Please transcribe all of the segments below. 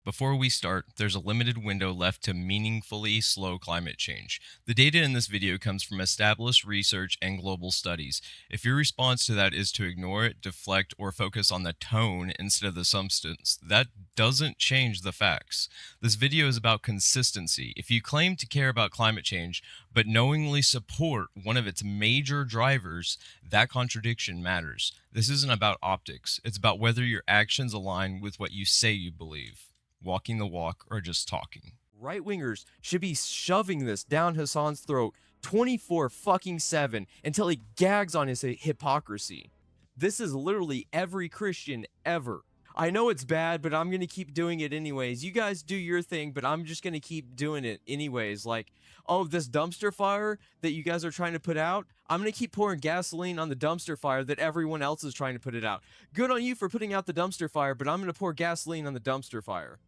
Before we start, there's a limited window left to meaningfully slow climate change. The data in this video comes from established research and global studies. If your response to that is to ignore it, deflect, or focus on the tone instead of the substance, that doesn't change the facts. This video is about consistency. If you claim to care about climate change, but knowingly support one of its major drivers, that contradiction matters. This isn't about optics. It's about whether your actions align with what you say you believe. Walking the walk or just talking. Right-wingers should be shoving this down Hasan's throat 24/7 until he gags on his hypocrisy. This is literally every Christian ever. I know it's bad, but I'm going to keep doing it anyways. You guys do your thing, but I'm just going to keep doing it anyways. Like, oh, this dumpster fire that you guys are trying to put out, I'm going to keep pouring gasoline on the dumpster fire that everyone else is trying to put it out. Good on you for putting out the dumpster fire, but I'm going to pour gasoline on the dumpster fire.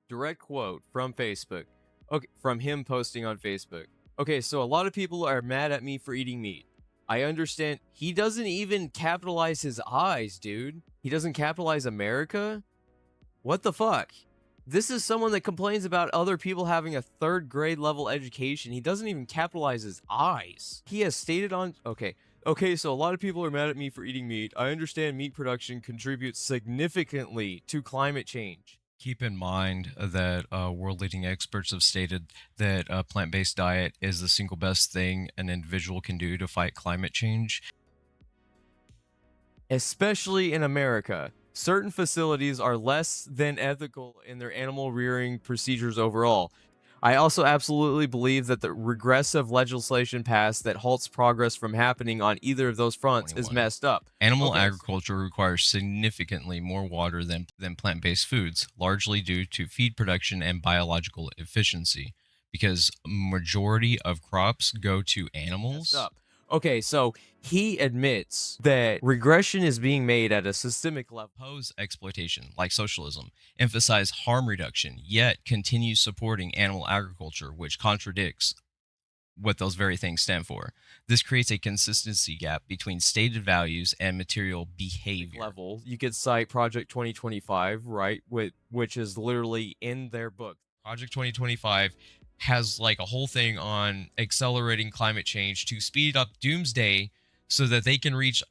Direct quote from Facebook. Okay, from him posting on Facebook. Okay, so a lot of people are mad at me for eating meat. I understand. He doesn't even capitalize his eyes, dude. He doesn't capitalize America? What the fuck? This is someone that complains about other people having a 3rd grade level education. He doesn't even capitalize his eyes. He has stated on... Okay, so a lot of people are mad at me for eating meat. I understand meat production contributes significantly to climate change. Keep in mind that world-leading experts have stated that a plant-based diet is the single best thing an individual can do to fight climate change. Especially in America, certain facilities are less than ethical in their animal rearing procedures overall. I also absolutely believe that the regressive legislation passed that halts progress from happening on either of those fronts is 21. messed up. Animal agriculture requires significantly more water than plant-based foods, largely due to feed production and biological efficiency, because majority of crops go to animals. Okay, so he admits that regression is being made at a systemic level. Oppose exploitation, like socialism, emphasize harm reduction, yet continue supporting animal agriculture, which contradicts what those very things stand for. This creates a consistency gap between stated values and material behavior. Level, you could cite Project 2025, right, which is literally in their book. Project 2025 has like a whole thing on accelerating climate change to speed up doomsday so that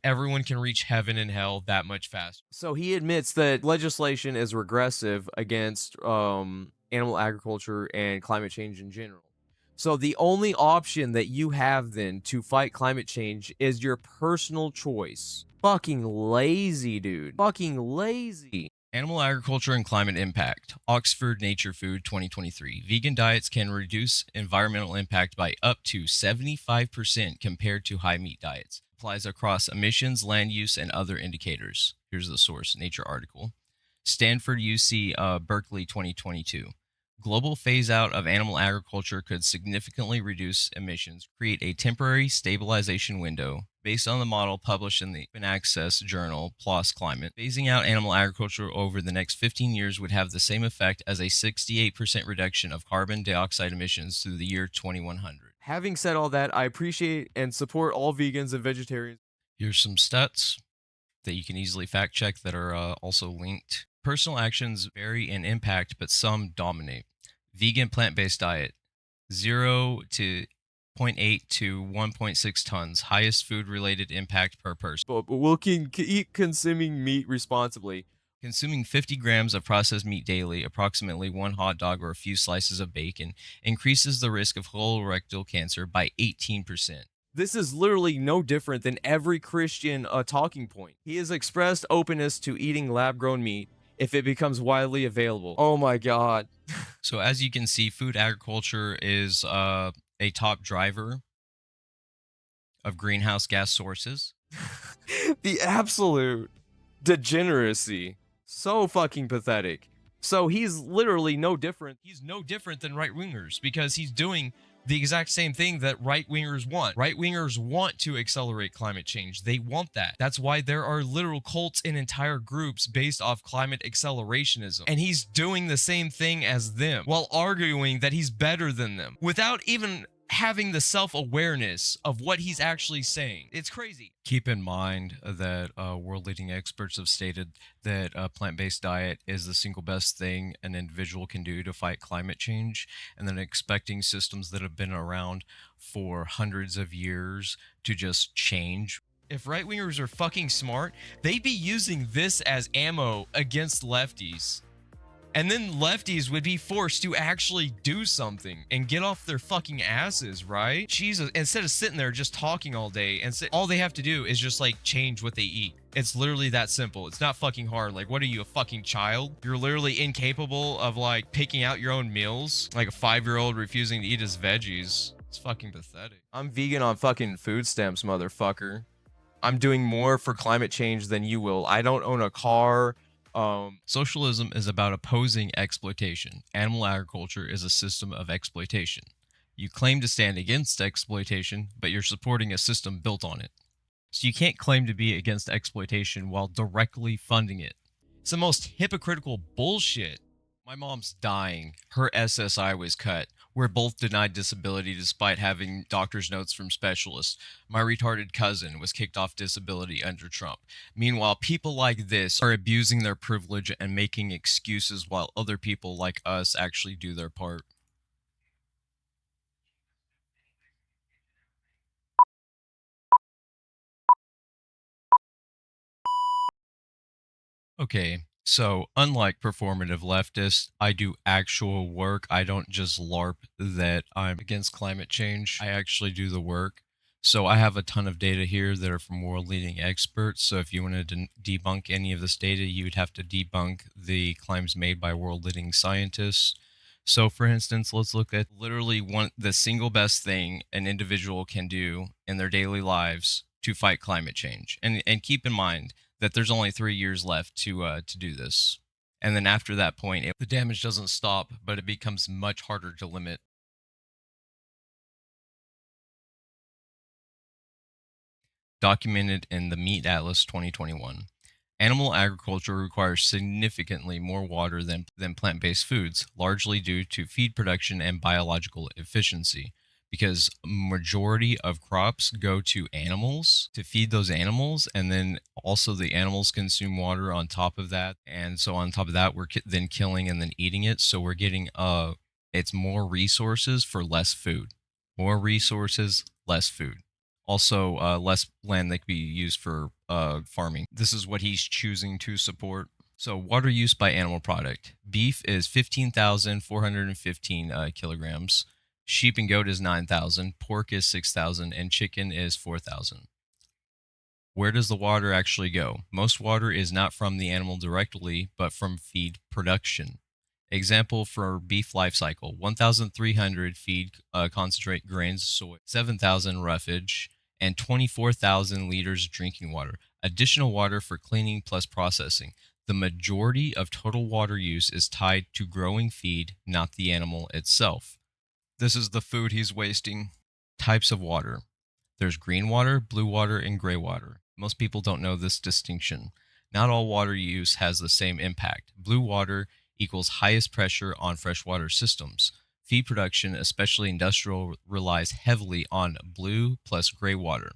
everyone can reach heaven and hell that much faster. So he admits that legislation is regressive against animal agriculture and climate change in general. So the only option that you have then to fight climate change is your personal choice. Fucking lazy, dude. Fucking lazy. Animal agriculture and climate impact. Oxford Nature Food 2023. Vegan diets can reduce environmental impact by up to 75% compared to high meat diets. Applies across emissions, land use, and other indicators. Here's the source, Nature article. Stanford UC Berkeley 2022. Global phase-out of animal agriculture could significantly reduce emissions, create a temporary stabilization window. Based on the model published in the open access journal PLOS Climate, phasing out animal agriculture over the next 15 years would have the same effect as a 68% reduction of carbon dioxide emissions through the year 2100. Having said all that, I appreciate and support all vegans and vegetarians. Here's some stats that you can easily fact check that are also linked. Personal actions vary in impact, but some dominate. Vegan plant-based diet, 0 to 0.8 to 1.6 tons, highest food-related impact per person. But we'll keep consuming meat responsibly. Consuming 50 grams of processed meat daily, approximately 1 hot dog or a few slices of bacon, increases the risk of colorectal cancer by 18%. This is literally no different than every Christian talking point. He has expressed openness to eating lab-grown meat if it becomes widely available. Oh my God. So as you can see, food agriculture is a top driver of greenhouse gas sources. The absolute degeneracy. So fucking pathetic. So he's literally no different. He's no different than right-wingers because he's doing the exact same thing that right-wingers want. Right-wingers want to accelerate climate change. They want that. That's why there are literal cults and entire groups based off climate accelerationism. And he's doing the same thing as them while arguing that he's better than them without even having the self-awareness of what he's actually saying. It's crazy. Keep in mind that world-leading experts have stated that a plant-based diet is the single best thing an individual can do to fight climate change, and then expecting systems that have been around for hundreds of years to just change. If right-wingers are fucking smart, they'd be using this as ammo against lefties. And then lefties would be forced to actually do something and get off their fucking asses, right? Jesus, instead of sitting there just talking all day, and all they have to do is just like change what they eat. It's literally that simple. It's not fucking hard. Like, what are you, a fucking child? You're literally incapable of like picking out your own meals, like a 5-year-old refusing to eat his veggies. It's fucking pathetic. I'm vegan on fucking food stamps, motherfucker. I'm doing more for climate change than you will. I don't own a car. Socialism is about opposing exploitation. Animal agriculture is a system of exploitation. You claim to stand against exploitation, but you're supporting a system built on it. So you can't claim to be against exploitation while directly funding it. It's the most hypocritical bullshit. My mom's dying. Her SSI was cut. We're both denied disability despite having doctor's notes from specialists. My retarded cousin was kicked off disability under Trump. Meanwhile, people like this are abusing their privilege and making excuses while other people like us actually do their part. Okay, so unlike performative leftists, I do actual work. I don't just LARP that I'm against climate change. I actually do the work. So I have a ton of data here that are from world leading experts. So if you wanted to debunk any of this data, you would have to debunk the claims made by world leading scientists. So for instance, let's look at literally the single best thing an individual can do in their daily lives to fight climate change. And keep in mind that there's only 3 years left to do this. And then after that point, the damage doesn't stop, but it becomes much harder to limit. Documented in the Meat Atlas 2021. Animal agriculture requires significantly more water than plant-based foods, largely due to feed production and biological efficiency. Because majority of crops go to animals to feed those animals, and then also the animals consume water on top of that. And so on top of that, we're then killing and then eating it. So we're getting it's more resources for less food. More resources, less food. Also, less land that could be used for farming. This is what he's choosing to support. So, water use by animal product. Beef is 15,415 kilograms. Sheep and goat is 9,000. Pork is 6,000. And chicken is 4,000. Where does the water actually go? Most water is not from the animal directly, but from feed production. Example for beef life cycle: 1,300 feed concentrate grains soy, 7,000 roughage, and 24,000 liters drinking water. Additional water for cleaning plus processing. The majority of total water use is tied to growing feed, not the animal itself. This is the food he's wasting. Types of water. There's green water, blue water, and gray water. Most people don't know this distinction. Not all water use has the same impact. Blue water equals highest pressure on freshwater systems. Feed production, especially industrial, relies heavily on blue plus gray water.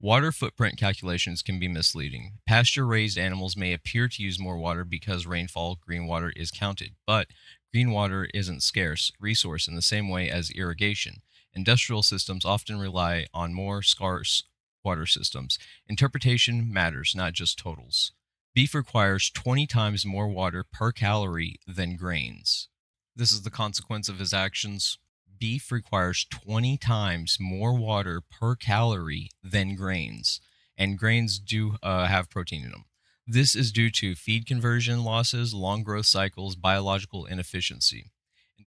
Water footprint calculations can be misleading. Pasture-raised animals may appear to use more water because rainfall green water is counted, but green water isn't scarce resource in the same way as irrigation. Industrial systems often rely on more scarce water systems. Interpretation matters, not just totals. Beef requires 20 times more water per calorie than grains. This is the consequence of his actions. Beef requires 20 times more water per calorie than grains, and grains do have protein in them. This is due to feed conversion losses, long growth cycles, biological inefficiency.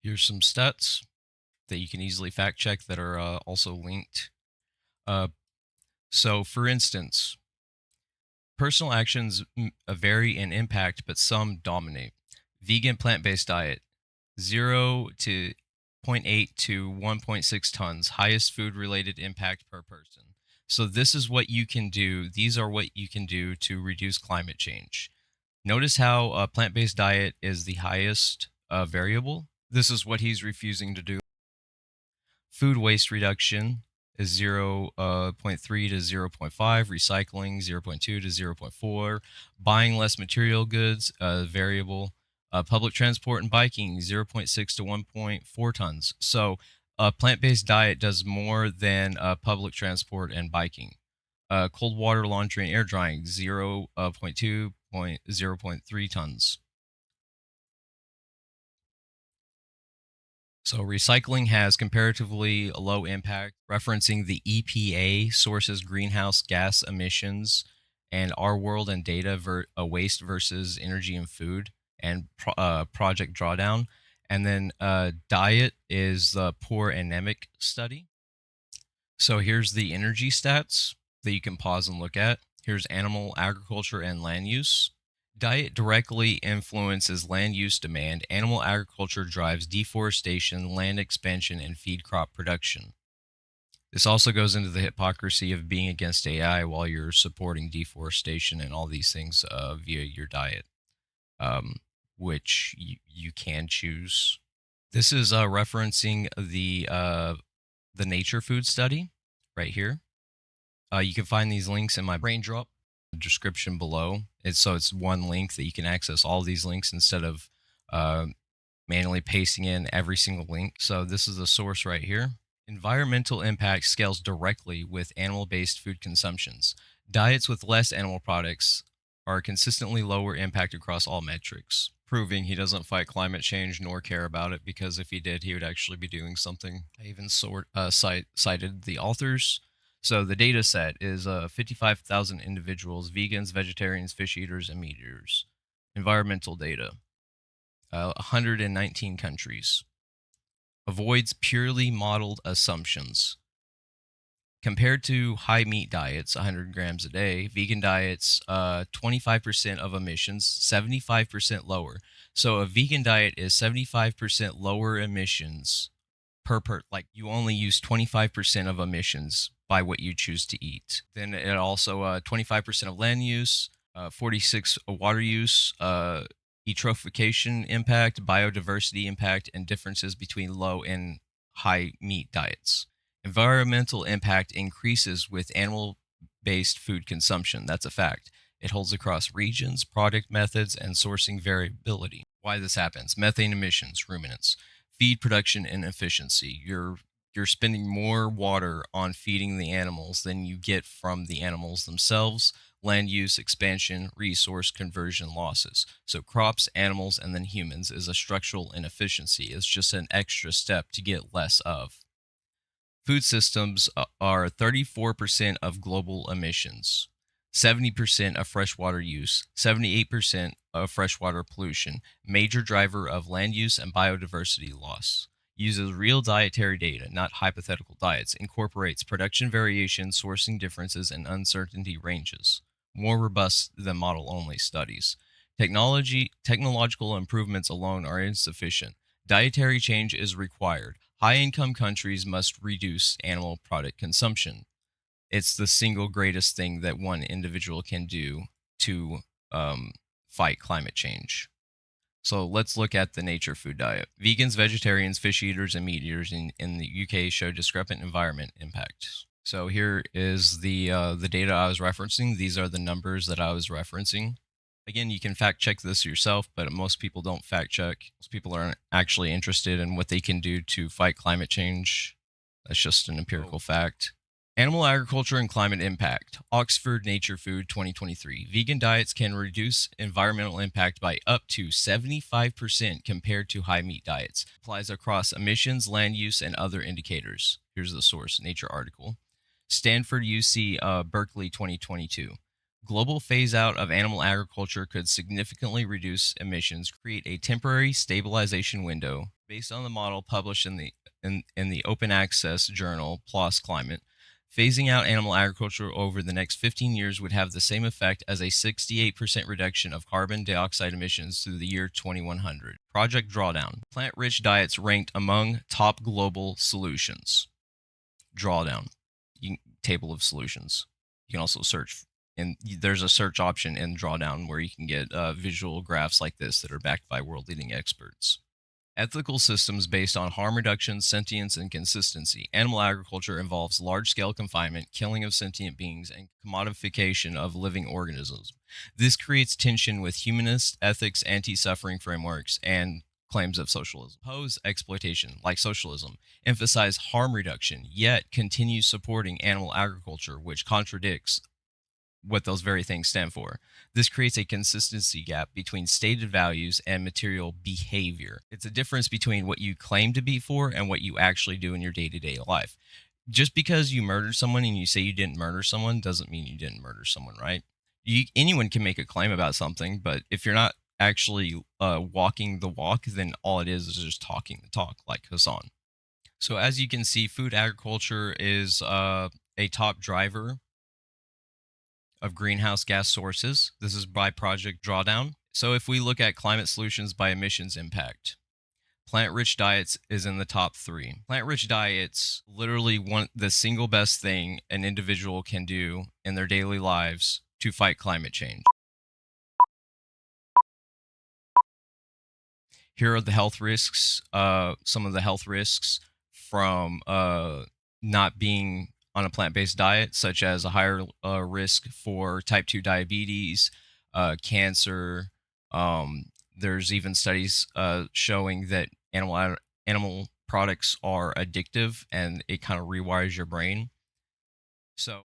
Here's some stats that you can easily fact check that are also linked. So, for instance, personal actions vary in impact, but some dominate. Vegan plant-based diet, 0 to 0.8 to 1.6 tons, highest food-related impact per person. So this is what you can do. These are what you can do to reduce climate change. Notice how a plant-based diet is the highest variable. This is what he's refusing to do. Food waste reduction is 0.3 to 0.5, recycling 0.2 to 0.4, buying less material goods, variable, public transport and biking 0.6 to 1.4 tons. So a plant-based diet does more than public transport and biking. Cold water laundry and air drying 0.2 0.3 tons. So recycling has comparatively low impact, referencing the EPA sources greenhouse gas emissions and our world and data waste versus energy and food and project drawdown. And then diet is the poor anemic study. So here's the energy stats that you can pause and look at. Here's animal agriculture and land use. Diet directly influences land use demand. Animal agriculture drives deforestation, land expansion, and feed crop production. This also goes into the hypocrisy of being against AI while you're supporting deforestation and all these things via your diet, um, which you can choose. This is referencing the nature food study right here. You can find these links in my brain drop description below. It's one link that you can access all these links instead of uh, manually pasting in every single link. So this is the source right here. Environmental impact scales directly with animal-based food consumptions. Diets with less animal products are consistently lower impact across all metrics, proving he doesn't fight climate change nor care about it, because if he did, he would actually be doing something. I even cited the authors. So the data set is 55,000 individuals, vegans, vegetarians, fish eaters, and meat eaters. Environmental data, 119 countries. Avoids purely modeled assumptions. Compared to high meat diets, 100 grams a day, vegan diets, 25% of emissions, 75% lower. So a vegan diet is 75% lower emissions like you only use 25% of emissions by what you choose to eat. Then it also 25% of land use, 46 water use, eutrophication impact, biodiversity impact, and differences between low and high meat diets. Environmental impact increases with animal based food consumption. That's a fact. It holds across regions, product methods, and sourcing variability. Why this happens: methane emissions, ruminants, feed production and efficiency. You're spending more water on feeding the animals than you get from the animals themselves. Land use, expansion, resource conversion losses. So crops, animals, and then humans is a structural inefficiency. It's just an extra step to get less of. Food systems are 34% of global emissions, 70% of freshwater use, 78% of freshwater pollution, major driver of land use and biodiversity loss. Uses real dietary data, not hypothetical diets, incorporates production variation, sourcing differences, and uncertainty ranges. More robust than model-only studies. Technological improvements alone are insufficient. Dietary change is required. High-income countries must reduce animal product consumption. It's the single greatest thing that one individual can do to fight climate change. So let's look at the nature food diet. Vegans, vegetarians, fish eaters, and meat eaters in the UK show discrepant environment impacts. So here is the data I was referencing. These are the numbers that I was referencing. Again, you can fact check this yourself, but most people don't fact check. Most people aren't actually interested in what they can do to fight climate change. That's just an empirical fact. Animal agriculture and climate impact. Oxford Nature Food 2023. Vegan diets can reduce environmental impact by up to 75% compared to high meat diets. Applies across emissions, land use, and other indicators. Here's the source, Nature article. Stanford UC Berkeley 2022. Global phase out of animal agriculture could significantly reduce emissions, create a temporary stabilization window based on the model published in the open access journal PLOS Climate. Phasing out animal agriculture over the next 15 years would have the same effect as a 68% reduction of carbon dioxide emissions through the year 2100. Project Drawdown. Plant-rich diets ranked among top global solutions. Drawdown. Table of solutions. You can also search, and there's a search option in Drawdown where you can get visual graphs like this that are backed by world-leading experts. Ethical systems based on harm reduction, sentience, and consistency. Animal agriculture involves large scale confinement, killing of sentient beings, and commodification of living organisms. This creates tension with humanist ethics, anti suffering frameworks, and claims of socialism. Oppose exploitation, like socialism, emphasize harm reduction, yet continue supporting animal agriculture, which contradicts what those very things stand for. This creates a consistency gap between stated values and material behavior. It's a difference between what you claim to be for and what you actually do in your day to day life. Just because you murdered someone and you say you didn't murder someone doesn't mean you didn't murder someone, right? Anyone can make a claim about something, but if you're not actually walking the walk, then all it is just talking the talk, like Hasan. So, as you can see, food agriculture is a top driver of greenhouse gas sources. This is by Project Drawdown. So if we look at climate solutions by emissions impact, plant-rich diets is in the top 3. Plant-rich diets literally want the single best thing an individual can do in their daily lives to fight climate change. Here are the health risks, some of the health risks from not being on a plant-based diet, such as a higher risk for type 2 diabetes, cancer. There's even studies showing that animal products are addictive, and it kind of rewires your brain. So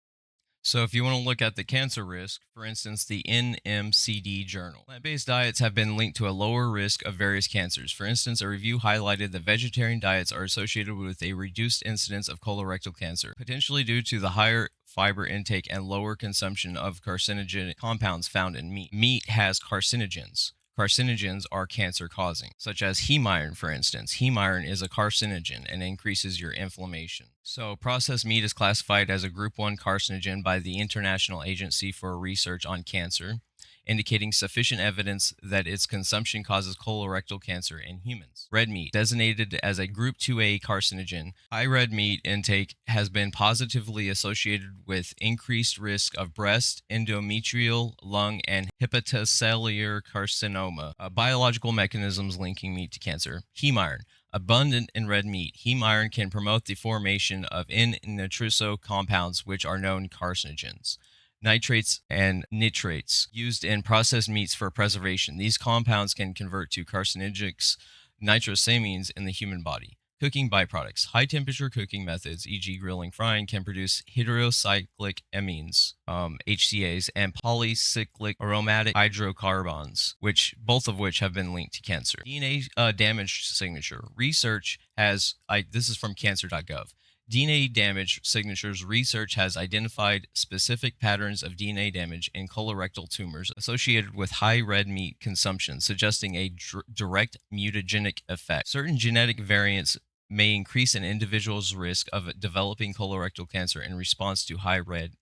so, if you want to look at the cancer risk, for instance, the NMCD journal, plant based diets have been linked to a lower risk of various cancers. For instance, a review highlighted that vegetarian diets are associated with a reduced incidence of colorectal cancer, potentially due to the higher fiber intake and lower consumption of carcinogen compounds found in meat. Meat has carcinogens. Carcinogens are cancer causing, such as heme iron, for instance. Heme iron is a carcinogen and increases your inflammation. So, processed meat is classified as a Group 1 carcinogen by the International Agency for Research on Cancer, indicating sufficient evidence that its consumption causes colorectal cancer in humans. Red meat, designated as a Group 2A carcinogen, high red meat intake has been positively associated with increased risk of breast, endometrial, lung, and hepatocellular carcinoma, biological mechanisms linking meat to cancer. Heme iron. Abundant in red meat, heme iron can promote the formation of N-nitroso compounds, which are known carcinogens. Nitrates and nitrates used in processed meats for preservation. These compounds can convert to carcinogenic nitrosamines in the human body. Cooking byproducts. High temperature cooking methods, e.g., grilling, frying, can produce heterocyclic amines, HCAs, and polycyclic aromatic hydrocarbons, which both of which have been linked to cancer. DNA damage signature. Research has, this is from cancer.gov. DNA damage signatures research has identified specific patterns of DNA damage in colorectal tumors associated with high red meat consumption, suggesting a direct mutagenic effect. Certain genetic variants may increase an individual's risk of developing colorectal cancer in response to high red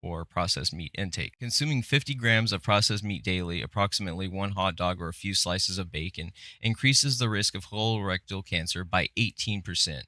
or processed meat intake. Consuming 50 grams of processed meat daily, approximately 1 hot dog or a few slices of bacon, increases the risk of colorectal cancer by 18%.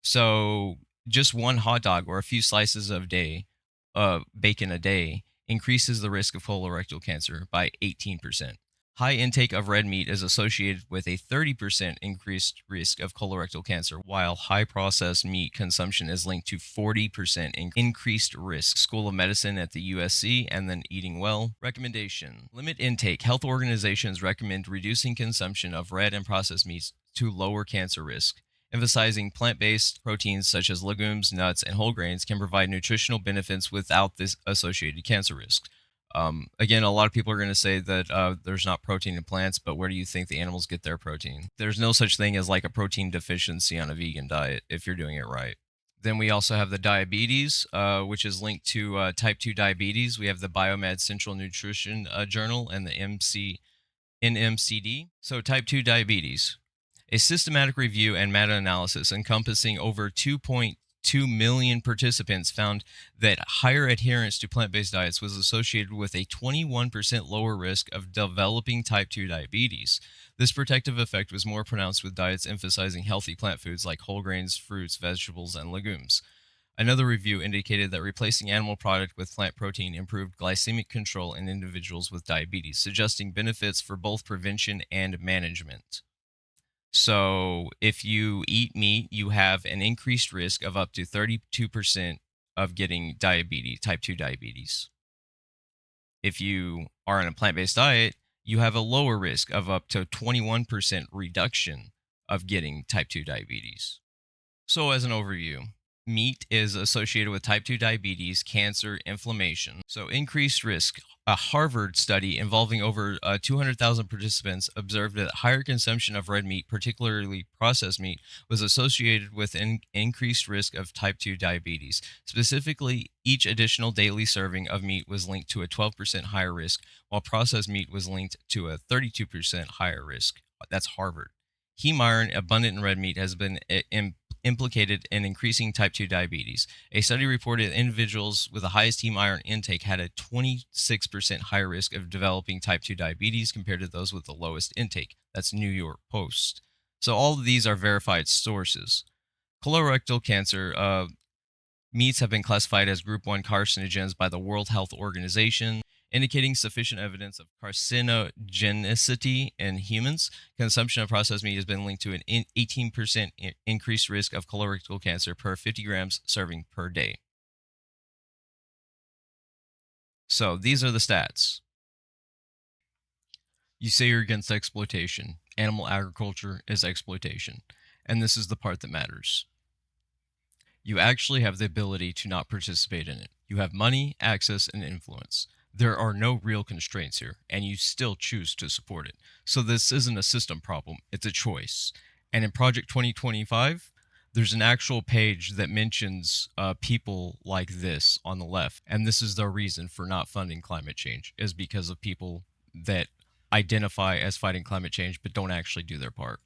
So, just 1 hot dog or a few slices of bacon a day increases the risk of colorectal cancer by 18%. High intake of red meat is associated with a 30% increased risk of colorectal cancer, while high processed meat consumption is linked to 40% increased risk. School of Medicine at the USC, and then eating well. Recommendation: limit intake. Health organizations recommend reducing consumption of red and processed meats to lower cancer risk. Emphasizing plant-based proteins such as legumes, nuts, and whole grains can provide nutritional benefits without this associated cancer risk. Again, a lot of people are going to say that there's not protein in plants, but where do you think the animals get their protein? There's no such thing as like a protein deficiency on a vegan diet if you're doing it right. Then we also have the diabetes, which is linked to type 2 diabetes. We have the Biomed Central Nutrition Journal and the NMCD. So type 2 diabetes. A systematic review and meta-analysis encompassing over 2.2 million participants found that higher adherence to plant-based diets was associated with a 21% lower risk of developing type 2 diabetes. This protective effect was more pronounced with diets emphasizing healthy plant foods like whole grains, fruits, vegetables, and legumes. Another review indicated that replacing animal product with plant protein improved glycemic control in individuals with diabetes, suggesting benefits for both prevention and management. So if you eat meat, you have an increased risk of up to 32% of getting diabetes, type 2 diabetes. If you are on a plant-based diet, you have a lower risk of up to 21% reduction of getting type 2 diabetes. So, as an overview, meat is associated with type 2 diabetes, cancer, inflammation. So, increased risk. A Harvard study involving over 200,000 participants observed that higher consumption of red meat, particularly processed meat, was associated with an increased risk of type 2 diabetes. Specifically, each additional daily serving of meat was linked to a 12% higher risk, while processed meat was linked to a 32% higher risk. That's Harvard. Heme iron abundant in red meat has been implicated in increasing type 2 diabetes. A study reported that individuals with the highest heme iron intake had a 26% higher risk of developing type 2 diabetes compared to those with the lowest intake. That's New York Post. So all of these are verified sources. Colorectal cancer meats have been classified as group 1 carcinogens by the World Health Organization, indicating sufficient evidence of carcinogenicity in humans. Consumption of processed meat has been linked to an 18% increased risk of colorectal cancer per 50 grams serving per day. So these are the stats. You say you're against exploitation. Animal agriculture is exploitation. And this is the part that matters. You actually have the ability to not participate in it. You have money, access, and influence. There are no real constraints here, and you still choose to support it. So this isn't a system problem, it's a choice. And in Project 2025, there's an actual page that mentions people like this on the left. And this is their reason for not funding climate change, is because of people that identify as fighting climate change but don't actually do their part.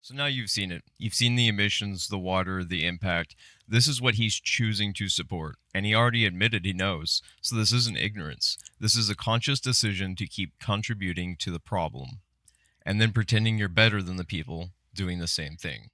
So now you've seen it. You've seen the emissions, the water, the impact. This is what he's choosing to support. And he already admitted he knows. So this isn't ignorance. This is a conscious decision to keep contributing to the problem and then pretending you're better than the people doing the same thing.